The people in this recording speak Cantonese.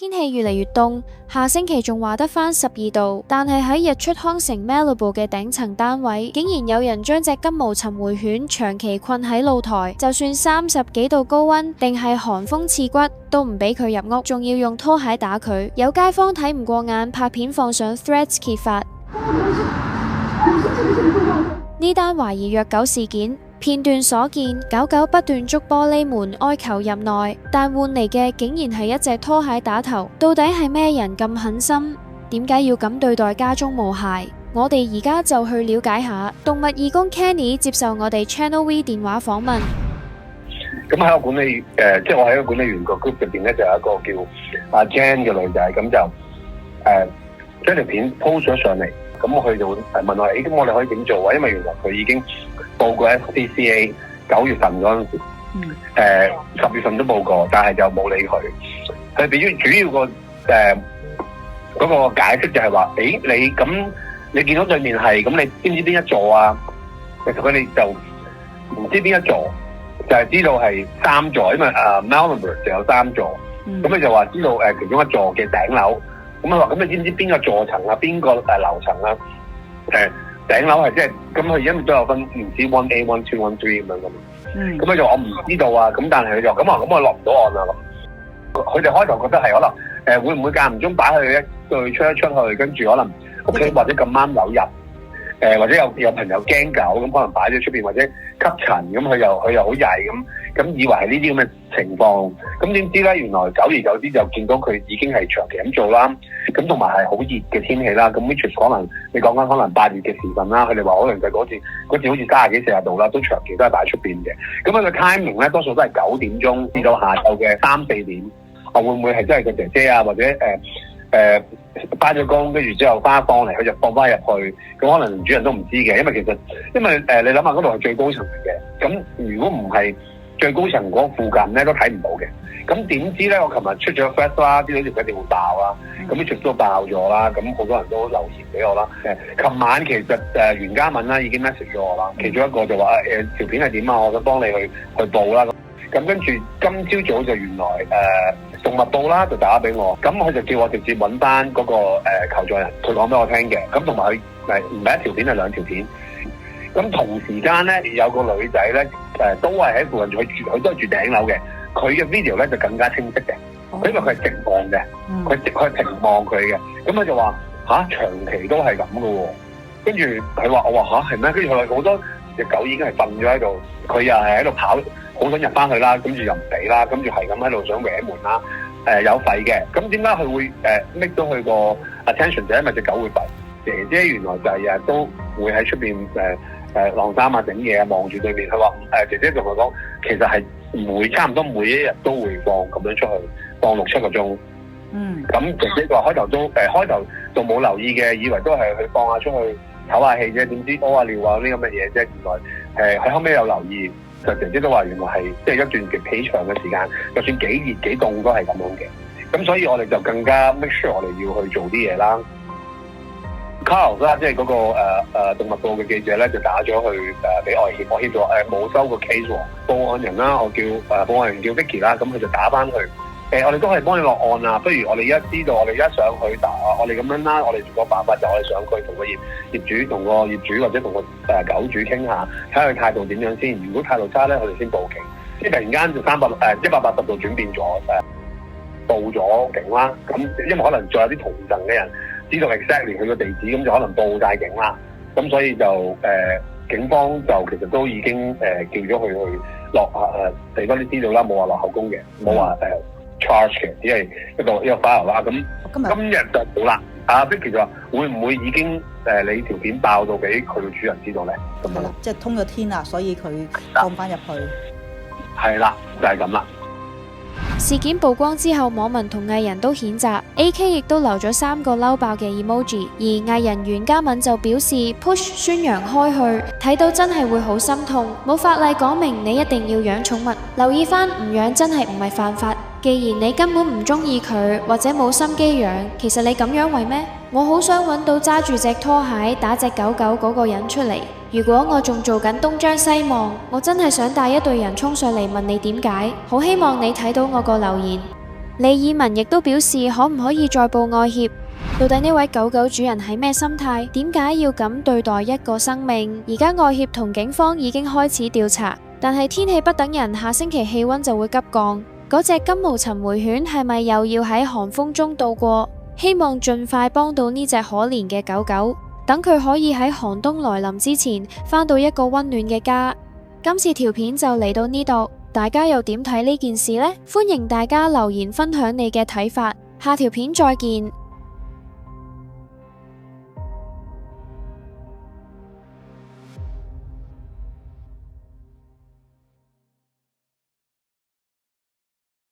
天氣越嚟越凍，下星期仲話得返12度，但係喺日出康城 Malibu 嘅頂層單位，竟然有人將隻金毛尋回犬長期困喺露台，就算30幾度高溫定係寒風刺骨，都唔俾佢入屋，仲要用拖鞋打佢。有街坊睇唔過眼，拍片放上 Threads 揭發呢單懷疑虐狗事件。片段所見，狗狗不斷捉玻璃門哀求入內，但換嚟嘅竟然係一隻拖鞋打頭。到底係咩人咁狠心？點解要咁對待家中毛孩？我哋而家就去了解下。動物義工 Kenny 接受我哋 Channel V 電話訪問。咁喺個管理即係我喺個管理員個 group 入邊咧，就有一個叫阿 Jan 嘅女仔，咁就將條片 post 咗上嚟。咁我去就問我，咁我哋可以點做啊？因為原來佢已經報過 SPCA 9月份嗰陣時，10月份都報過，但係就冇理佢。佢哋主要個嗰個解釋就係話，你見到對面係咁，你知唔知邊一座啊？其實佢哋就唔知邊一座，就係知道係3座，因為Malibu 就有3座。咁你就話知道其中一座嘅頂樓。咁佢話：咁你知唔知邊個座層啊？邊個樓層啊？頂樓係即係咁，佢因為都有分唔知 1A、1、2、1、3咁樣咁。咁佢就我唔知道啊。咁但係佢就咁我落唔到岸啦咁。佢哋開頭覺得係可能會唔會間唔中擺佢一對出去，跟住可能屋企或者咁啱有人或者有朋友驚狗咁，可能擺咗出邊或者吸塵咁，佢又好曳咁以為係呢啲咁嘅情況，咁點知咧？原來久而久之就見到佢已經係長期咁做啦，咁同埋係好熱嘅天氣啦，咁 which is 可能你講緊可能8月嘅時分啦，佢哋話可能就嗰次好似30幾40度啦，都長期都係擺出邊嘅。咁佢嘅 timing 咧，多數都係9點鐘至到下晝嘅3、4點。會唔會係真係個姐姐啊，或者返咗工，跟住之後放嚟，佢就放翻入去，咁可能主人都唔知嘅，因為你諗下嗰度係最高層嚟嘅，咁如果唔係最高層嗰附近咧都睇唔到嘅，咁點知咧？我琴日出咗 flash 啦，啲條一定會爆啦，咁啲 trip 都爆咗啦，咁好多人都留言俾我啦。琴晚其實袁嘉敏啦已經 message 咗我啦，其中一個就話條片係點啊，我想幫你去報啦。咁跟住今朝早就原來動物部啦就打俾我，咁佢就叫我直接揾翻嗰個求助人，佢講俾我聽嘅。咁同埋佢唔係一條片，係2條片。咁同時間咧有個女仔咧都係喺附近佢都係住頂樓嘅，佢嘅 video 咧就更加清晰嘅，因為佢係直望嘅，佢係平望佢嘅。咁佢就話長期都係咁嘅喎。跟住佢話我話係咩？跟住佢話好多隻狗已經係瞓咗喺度，佢又係喺度跑。好想入翻去啦，跟住又唔俾啦，跟住係咁喺度想搲門啦，有吠嘅。咁點解佢會make 到佢個 attention？就因為隻狗會吠。姐姐原來就係日日都會喺出邊晾衫啊、整嘢啊，望住對面。佢話姐姐同佢講，其實係差唔多每一日都會放咁樣出去，放6、7個鐘。咁姐姐話開頭就冇留意嘅，以為都係去放下出去唞下氣啫，點知屙下尿啊呢咁嘅嘢啫。原來佢後尾有留意。就姐姐都話原來係即係一段極幾長嘅時間，就算幾熱幾凍都係咁樣嘅。咁所以我哋就更加 make sure 我哋要去做啲嘢啦。Carlos 啦，即係嗰個動物部嘅記者咧，就打咗去俾外協，我協助冇收個 case 喎。報案人啦，我叫報案人叫 Vicky 啦，咁佢就打翻去。我哋都係幫你落案啊！不如我哋而家知道，我哋而家上去我哋咁樣啦，我哋做個辦法就我哋上去同個業主同個業主或者同個狗主傾下，睇下佢態度點樣先。如果態度差咧，我哋先報警。即係突然間就180度轉變咗報咗警啦。咁因為可能仲有啲同層嘅人知道 exactly 佢個地址，咁就可能報晒警啦。咁所以就警方就其實都已經叫咗佢去落俾翻啲資料啦，冇話落口供嘅，冇話charge 嘅，只係一個 file 啦。咁今日就冇啦。阿 Vicky 就話會唔會已經你條片爆到俾佢嘅主人知道咧？咁樣即係通咗天啦，所以佢放翻入去。係啦，就係咁啦。事件曝光之後，網民同藝人都譴責 AK 亦都留咗3個嬲爆嘅 emoji， 而藝人袁嘉敏就表示 push 宣揚開去，睇到真係會好心痛。冇法例講明你一定要養寵物，留意返唔養真係唔係犯法。既然你根本唔中意佢或者冇心機養，其實你咁樣為咩？我好想揾到揸住隻拖鞋打隻狗狗嗰個人出嚟。如果我仲做緊東張西望，我真係想帶一隊人衝上嚟問你點解。好希望你睇到我個留言。李爾文亦都表示可唔可以再報愛協？到底呢位狗狗主人係咩心態？點解要咁對待一個生命？而家愛協同警方已經開始調查，但係天氣不等人，下星期氣溫就會急降。嗰隻金毛尋回犬係咪又要喺寒風中度過？希望盡快幫到呢隻可憐嘅狗狗，等佢可以喺寒冬來臨之前返到一個溫暖嘅家。今次條片就嚟到呢度，大家又點睇呢件事呢？歡迎大家留言分享你嘅睇法，下條片再見。